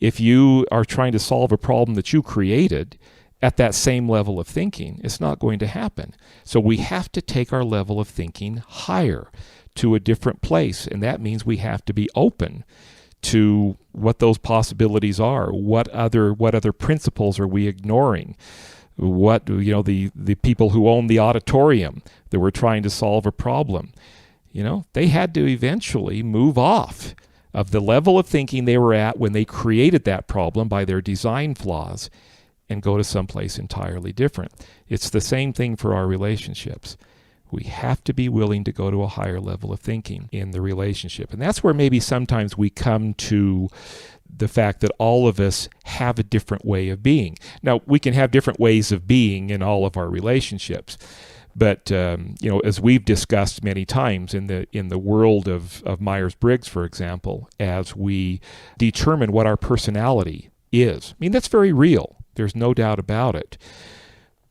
If you are trying to solve a problem that you created at that same level of thinking, it's not going to happen. So we have to take our level of thinking higher, to a different place, and that means we have to be open to what those possibilities are. What other principles are we ignoring? What, the people who own the auditorium that were trying to solve a problem, they had to eventually move off of the level of thinking they were at when they created that problem by their design flaws and go to someplace entirely different. It's the same thing for our relationships. We have to be willing to go to a higher level of thinking in the relationship. And that's where maybe sometimes we come to the fact that all of us have a different way of being. Now, we can have different ways of being in all of our relationships. But, as we've discussed many times in the world of Myers-Briggs, for example, as we determine what our personality is, that's very real. There's no doubt about it.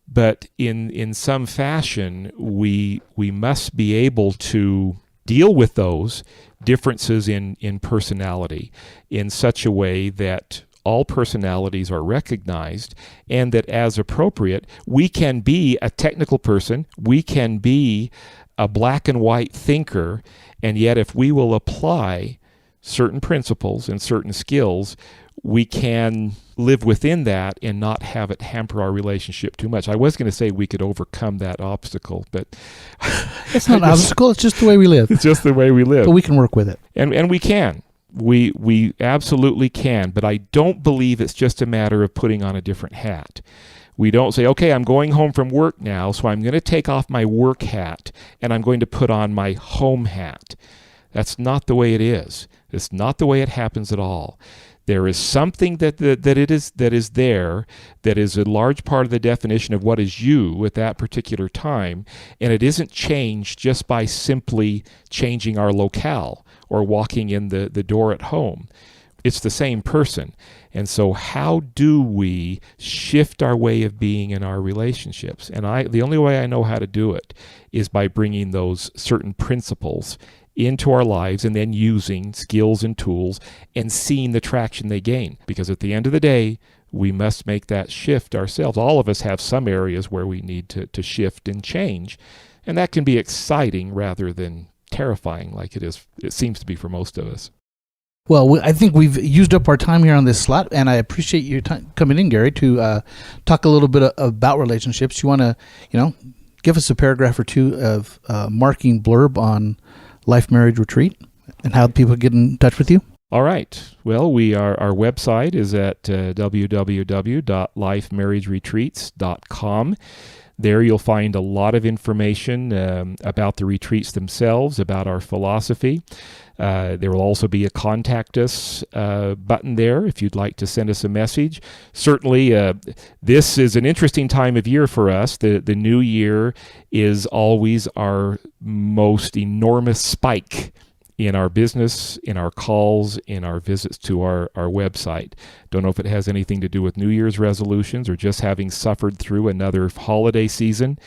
But in some fashion, we must be able to deal with those differences in personality in such a way that all personalities are recognized, and that as appropriate, we can be a technical person, we can be a black and white thinker, and yet if we will apply certain principles and certain skills, we can live within that and not have it hamper our relationship too much. I was going to say we could overcome that obstacle, but it's not an obstacle. It's just the way we live. It's just the way we live. But we can work with it. And we can. We absolutely can. But I don't believe it's just a matter of putting on a different hat. We don't say, okay, I'm going home from work now, so I'm going to take off my work hat and I'm going to put on my home hat. That's not the way it is. It's not the way it happens at all. There is something that is there that is a large part of the definition of what is you at that particular time, and it isn't changed just by simply changing our locale or walking in the door at home. It's the same person. And so how do we shift our way of being in our relationships? And the only way I know how to do it is by bringing those certain principles into our lives and then using skills and tools and seeing the traction they gain. Because at the end of the day, we must make that shift ourselves. All of us have some areas where we need to shift and change, and that can be exciting rather than terrifying like it seems to be for most of us. Well, I think we've used up our time here on this slot, and I appreciate your time coming in, Gerry, to talk a little bit about relationships. You want to, give us a paragraph or two of marking blurb on Life Marriage Retreat and how people get in touch with you? All right. Well, our website is at www.lifemarriageretreats.com. There you'll find a lot of information about the retreats themselves, about our philosophy. There will also be a contact us button there if you'd like to send us a message. Certainly, this is an interesting time of year for us. The new year is always our most enormous spike in our business, in our calls, in our visits to our website. Don't know if it has anything to do with New Year's resolutions or just having suffered through another holiday season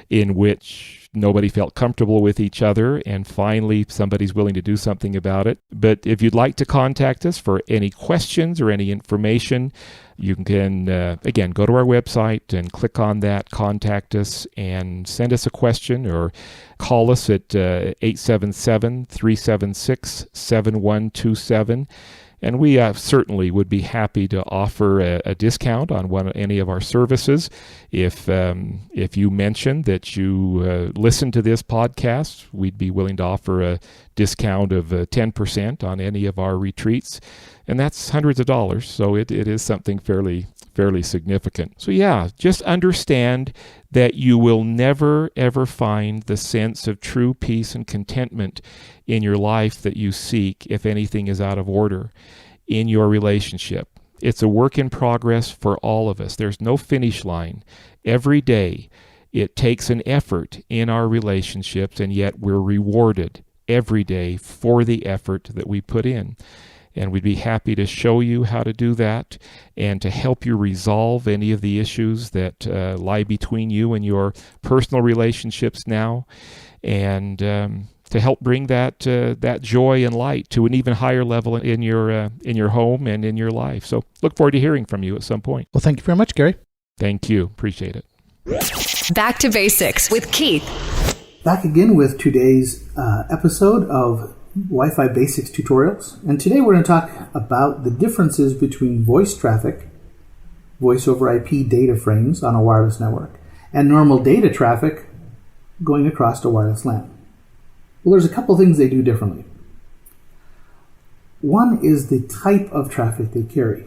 in which nobody felt comfortable with each other, and finally somebody's willing to do something about it. But if you'd like to contact us for any questions or any information, you can, again, go to our website and click on that, contact us, and send us a question or call us at 877-376-7127. And we certainly would be happy to offer a discount on any of our services. If you mention that you listen to this podcast, we'd be willing to offer a discount of 10% on any of our retreats. And that's hundreds of dollars, so it is something fairly significant. So yeah, just understand that you will never, ever find the sense of true peace and contentment in your life that you seek if anything is out of order in your relationship. It's a work in progress for all of us. There's no finish line. Every day, it takes an effort in our relationships, and yet we're rewarded every day for the effort that we put in. And we'd be happy to show you how to do that and to help you resolve any of the issues that lie between you and your personal relationships now, and to help bring that joy and light to an even higher level in your home and in your life. So look forward to hearing from you at some point. Well, thank you very much, Gerry. Thank you. Appreciate it. Back to Basics with Keith. Back again with today's episode of Wi-Fi Basics tutorials. And today we're going to talk about the differences between voice traffic, voice over IP data frames on a wireless network, and normal data traffic going across to wireless LAN. Well, there's a couple things they do differently. One is the type of traffic they carry.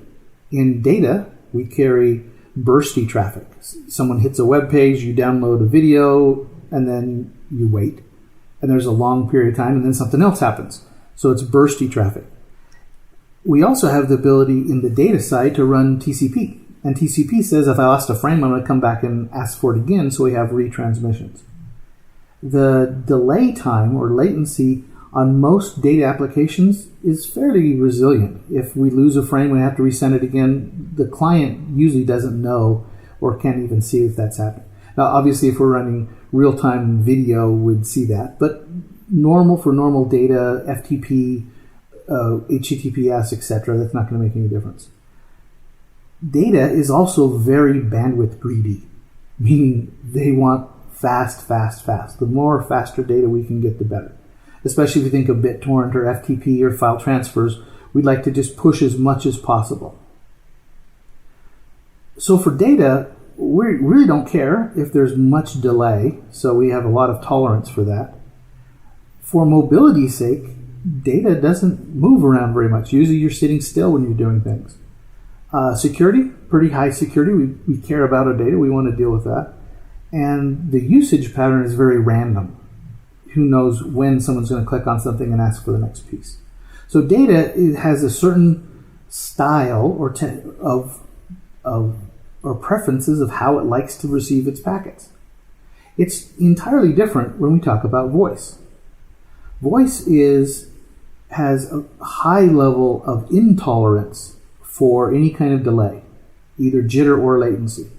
In data, we carry bursty traffic. Someone hits a web page, you download a video, and then you wait. And there's a long period of time, and then something else happens. So it's bursty traffic. We also have the ability in the data side to run TCP. And TCP says if I lost a frame, I'm going to come back and ask for it again, so we have retransmissions. The delay time or latency on most data applications is fairly resilient. If we lose a frame and have to resend it again, the client usually doesn't know or can't even see if that's happening. Now, obviously, if we're running real-time video, we'd see that. But for normal data, FTP, HTTPS, etc., that's not going to make any difference. Data is also very bandwidth greedy, meaning they want fast. The more faster data we can get, the better. Especially if you think of BitTorrent or FTP or file transfers, we'd like to just push as much as possible. So for data, we really don't care if there's much delay, so we have a lot of tolerance for that. For mobility's sake, data doesn't move around very much. Usually you're sitting still when you're doing things. Security, pretty high security. We care about our data. We want to deal with that. And the usage pattern is very random. Who knows when someone's going to click on something and ask for the next piece. So data has a certain style or preferences of how it likes to receive its packets. It's entirely different when we talk about voice. Voice has a high level of intolerance for any kind of delay, either jitter or latency.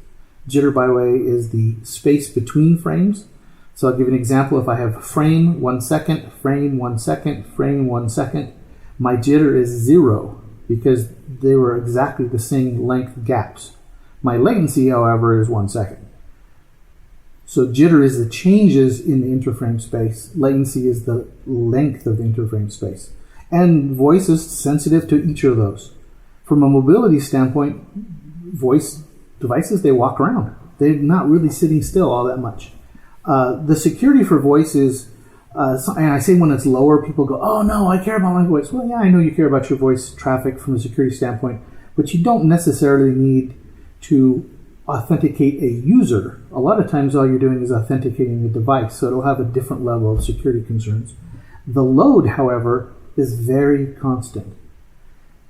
Jitter, by the way, is the space between frames. So I'll give you an example. If I have frame 1 second, frame 1 second, frame 1 second, my jitter is 0 because they were exactly the same length gaps. My latency, however, is 1 second. So jitter is the changes in the interframe space. Latency is the length of the interframe space. And voice is sensitive to each of those. From a mobility standpoint, voice devices, they walk around. They're not really sitting still all that much. The security for voice is, and I say when it's lower, people go, oh no, I care about my voice. Well, yeah, I know you care about your voice traffic from a security standpoint, but you don't necessarily need to authenticate a user. A lot of times all you're doing is authenticating the device, so it'll have a different level of security concerns. The load, however, is very constant.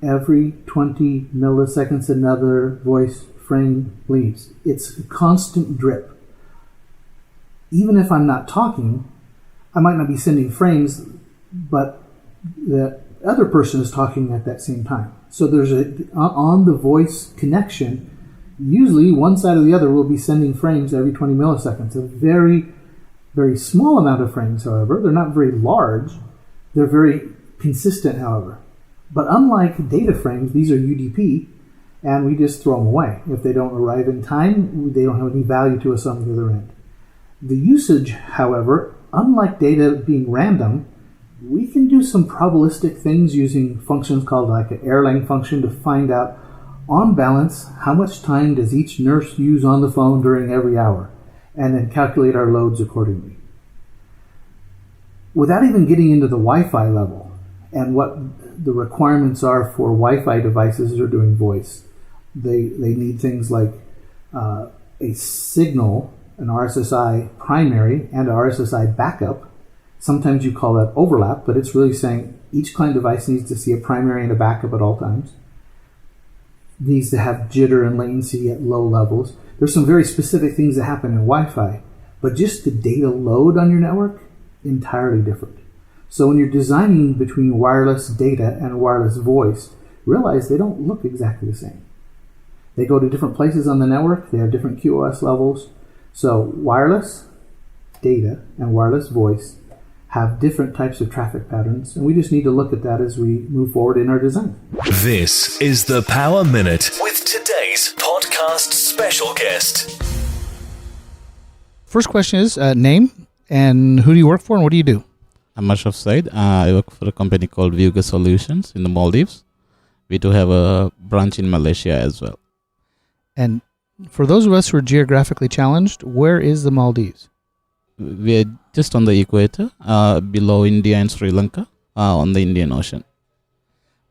Every 20 milliseconds another voice frame leaves. It's a constant drip. Even if I'm not talking, I might not be sending frames, but the other person is talking at that same time. So there's on the voice connection, usually one side or the other will be sending frames every 20 milliseconds. A very, very small amount of frames, however. They're not very large. They're very consistent, however. But unlike data frames, these are UDP, and we just throw them away. If they don't arrive in time, they don't have any value to us on the other end. The usage, however, unlike data being random, we can do some probabilistic things using functions called like an Erlang function to find out, on balance, how much time does each nurse use on the phone during every hour, and then calculate our loads accordingly. Without even getting into the Wi-Fi level and what the requirements are for Wi-Fi devices that are doing voice, they need things like a signal, an RSSI primary, and a RSSI backup. Sometimes you call that overlap, but it's really saying each client device needs to see a primary and a backup at all times. needs to have jitter and latency at low levels. There's some very specific things that happen in Wi-Fi, but just the data load on your network, entirely different. So when you're designing between wireless data and wireless voice, realize they don't look exactly the same. They go to different places on the network. They have different QoS levels. So wireless data and wireless voice have different types of traffic patterns, and we just need to look at that as we move forward in our design. This is the Power Minute with today's podcast special guest. First question is name, and who do you work for, and what do you do? I'm Ashuf Said. I work for a company called WhoIs Solutions in the Maldives. We do have a branch in Malaysia as well. And for those of us who are geographically challenged, where is the Maldives? We're just on the equator, below India and Sri Lanka, on the Indian Ocean.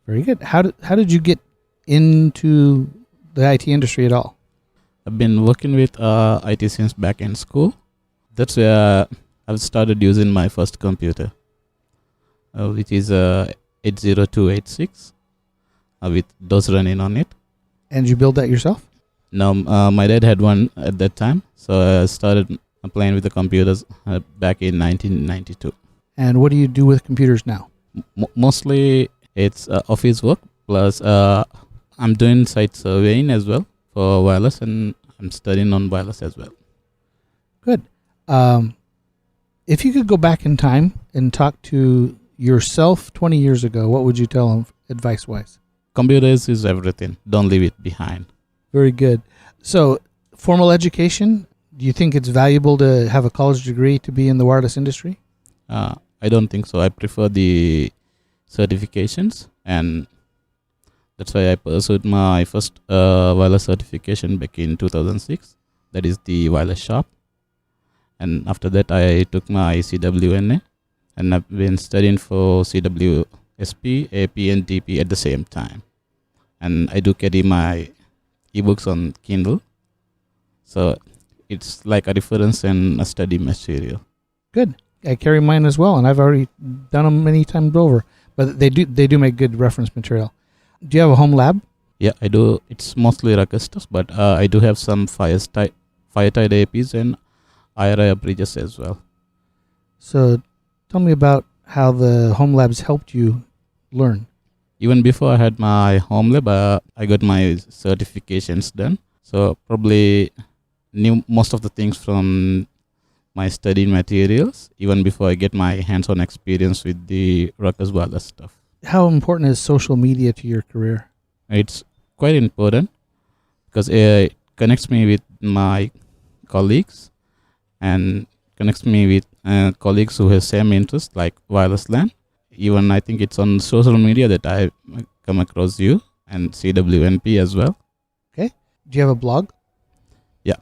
Very good. How did you get into the IT industry at all? I've been working with IT since back in school. That's where I've started using my first computer, which is 80286 with DOS running on it. And you build that yourself? No, my dad had one at that time, so I started playing with the computers back in 1992. And what do you do with computers now? Mostly it's office work, plus I'm doing site surveying as well for wireless, and I'm studying on wireless as well. Good. If you could go back in time and talk to yourself 20 years ago, what would you tell them advice-wise? Computers is everything. Don't leave it behind. Very good. So, formal education, do you think it's valuable to have a college degree to be in the wireless industry? I don't think so. I prefer the certifications, and that's why I pursued my first wireless certification back in 2006. That is the wireless shop. And after that, I took my CWNA, and I've been studying for CWSP, AP, and DP at the same time. And I do carry my ebooks on Kindle. So it's like a reference and a study material. Good. I carry mine as well, and I've already done them many times over. But they do make good reference material. Do you have a home lab? Yeah, I do. It's mostly ruckus stuff, but I do have some fire-tied APs and IRI bridges as well. So tell me about how the home labs helped you learn. Even before I had my home lab, I got my certifications done. So probably knew most of the things from my study materials, even before I get my hands-on experience with the ruckus wireless stuff. How important is social media to your career? It's quite important because it connects me with my colleagues and connects me with colleagues who have same interests like wireless LAN. Even I think it's on social media that I come across you and CWNP as well. Okay. Do you have a blog? Yeah.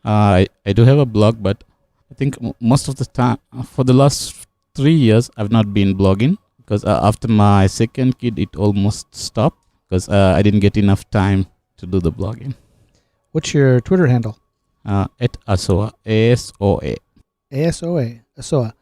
I do have a blog, but I think most of the time, for the last 3 years, I've not been blogging because after my second kid, it almost stopped because I didn't get enough time to do the blogging. What's your Twitter handle? At ASOA, ASOA. ASOA, ASOA.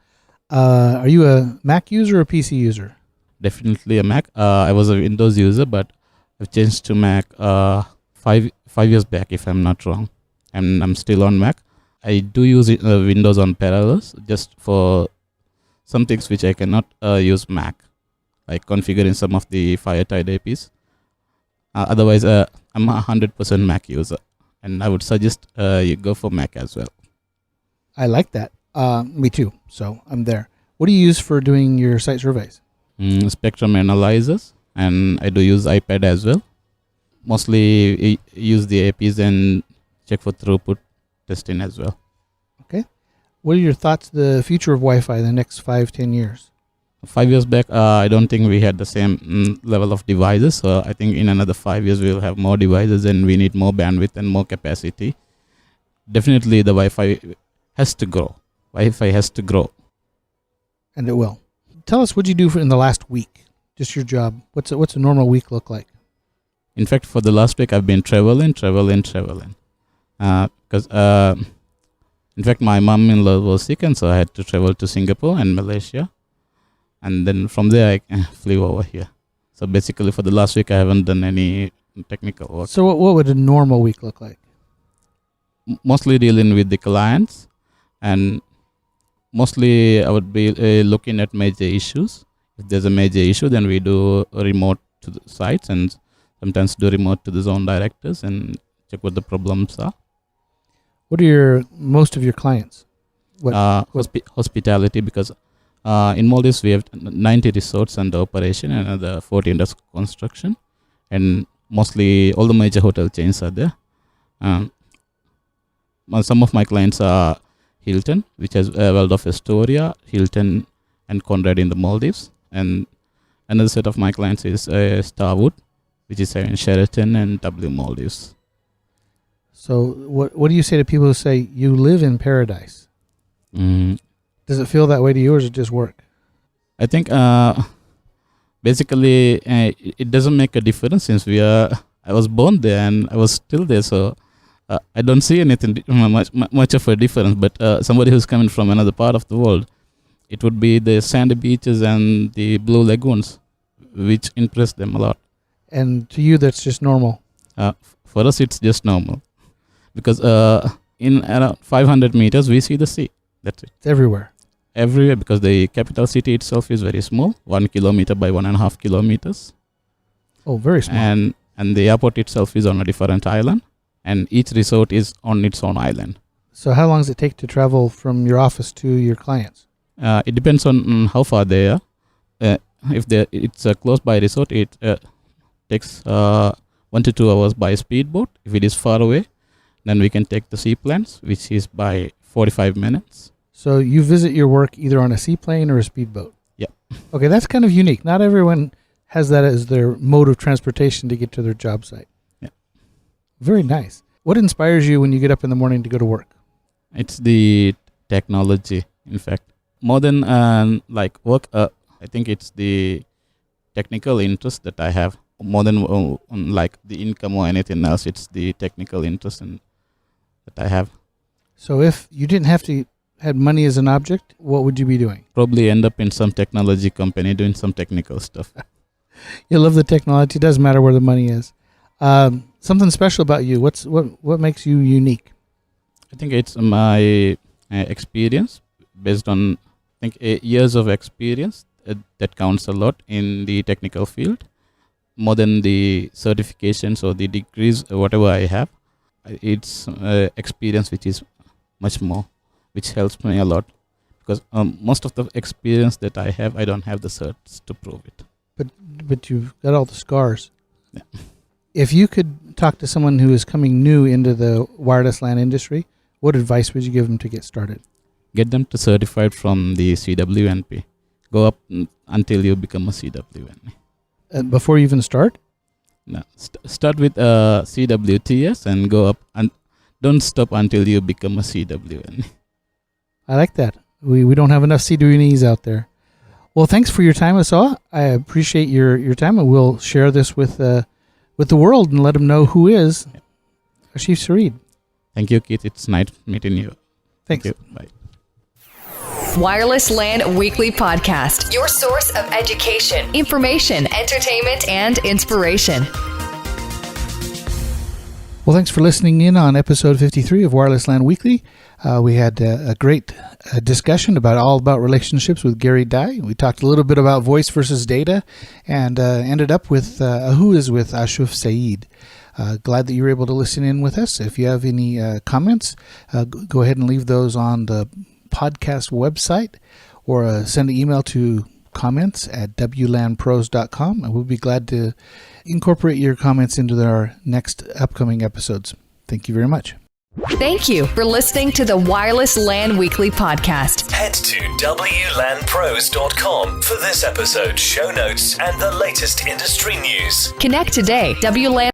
Are you a Mac user or a PC user? Definitely a Mac. I was a Windows user, but I've changed to Mac 5 years back, if I'm not wrong. And I'm still on Mac. I do use Windows on Parallels just for some things which I cannot use Mac, like configuring some of the fire-tied APs. Otherwise, I'm a 100% Mac user, and I would suggest you go for Mac as well. I like that. Me too. So I'm there. What do you use for doing your site surveys? Spectrum analyzers, and I do use iPad as well. Mostly use the APs and check for throughput testing as well. Okay. What are your thoughts the future of Wi-Fi in the next 5-10 years? 5 years back, I don't think we had the same level of devices. So I think in another 5 years, we'll have more devices and we need more bandwidth and more capacity. Definitely the Wi-Fi has to grow. Wi-Fi has to grow. And it will. Tell us what you do in the last week. Just your job. What's a normal week look like? In fact, for the last week, I've been traveling. Because, in fact, my mom-in-law was sick, and so I had to travel to Singapore and Malaysia. And then from there, I flew over here. So basically, for the last week, I haven't done any technical work. So what would a normal week look like? Mostly dealing with the clients, and mostly I would be looking at major issues. If there's a major issue, then we do a remote to the sites and sometimes do remote to the zone directors and check what the problems are. What are most of your clients? Hospitality, because in Maldives we have 90 resorts under operation and another 40 under construction, and mostly all the major hotel chains are there. Some of my clients are Hilton, which has Waldorf Astoria, Hilton and Conrad in the Maldives, and another set of my clients is Starwood, which is in Sheraton and W Maldives. So what do you say to people who say you live in paradise? Does it feel that way to you, or is it just work? I think basically it doesn't make a difference since I was born there and I was still there, so I don't see anything much of a difference. But somebody who's coming from another part of the world, it would be the sandy beaches and the blue lagoons, which impress them a lot. And to you, that's just normal? For us, it's just normal. Because in around 500 meters, we see the sea. That's it. It's everywhere. Everywhere, because the capital city itself is very small, 1 kilometer by 1.5 kilometers. Oh, very small. And the airport itself is on a different island, and each resort is on its own island. So how long does it take to travel from your office to your clients? It depends on how far they are. If it's a close by resort, it takes 1 to 2 hours by speedboat. If it is far away, then we can take the seaplanes, which is by 45 minutes. So you visit your work either on a seaplane or a speedboat? Yeah. Okay, that's kind of unique. Not everyone has that as their mode of transportation to get to their job site. Yeah. Very nice. What inspires you when you get up in the morning to go to work? It's the technology, in fact. More than like work, I think it's the technical interest that I have. More than like the income or anything else, it's the technical interest that I have. So if you didn't have to had money as an object, what would you be doing? Probably end up in some technology company doing some technical stuff. You love the technology. It doesn't matter where the money is. Something special about you. What makes you unique? I think it's my experience based on years of experience that counts a lot in the technical field. More than the certifications or the degrees, whatever I have, it's experience which is much more, which helps me a lot. Because most of the experience that I have, I don't have the certs to prove it. But you've got all the scars. Yeah. If you could talk to someone who is coming new into the wireless LAN industry, what advice would you give them to get started? Get them to certified from the CWNP. Go up until you become a CWNP. Before you even start? No, start with CWTS and go up, and don't stop until you become a CWN. I like that. We don't have enough CWNEs out there. Well, thanks for your time, Asaw. I appreciate your time, and we'll share this with the world and let them know who is Ashuf Said. Thank you, Keith. It's nice meeting you. Thanks. Thank you. Bye. Wireless LAN Weekly Podcast, your source of education, information, entertainment, and inspiration. Well, thanks for listening in on episode 53 of Wireless LAN Weekly. We had a great discussion all about relationships with Gerry Dai. We talked a little bit about voice versus data and ended up with WhoIs Ashuf Said. Glad that you were able to listen in with us. If you have any comments, go ahead and leave those on the podcast website or send an email to comments@wlanpros.com, and we'll be glad to incorporate your comments into our next upcoming episodes. Thank you very much. Thank you for listening to the Wireless LAN Weekly Podcast. Head to WLANpros.com for this episode's show notes and the latest industry news. Connect today. WLAN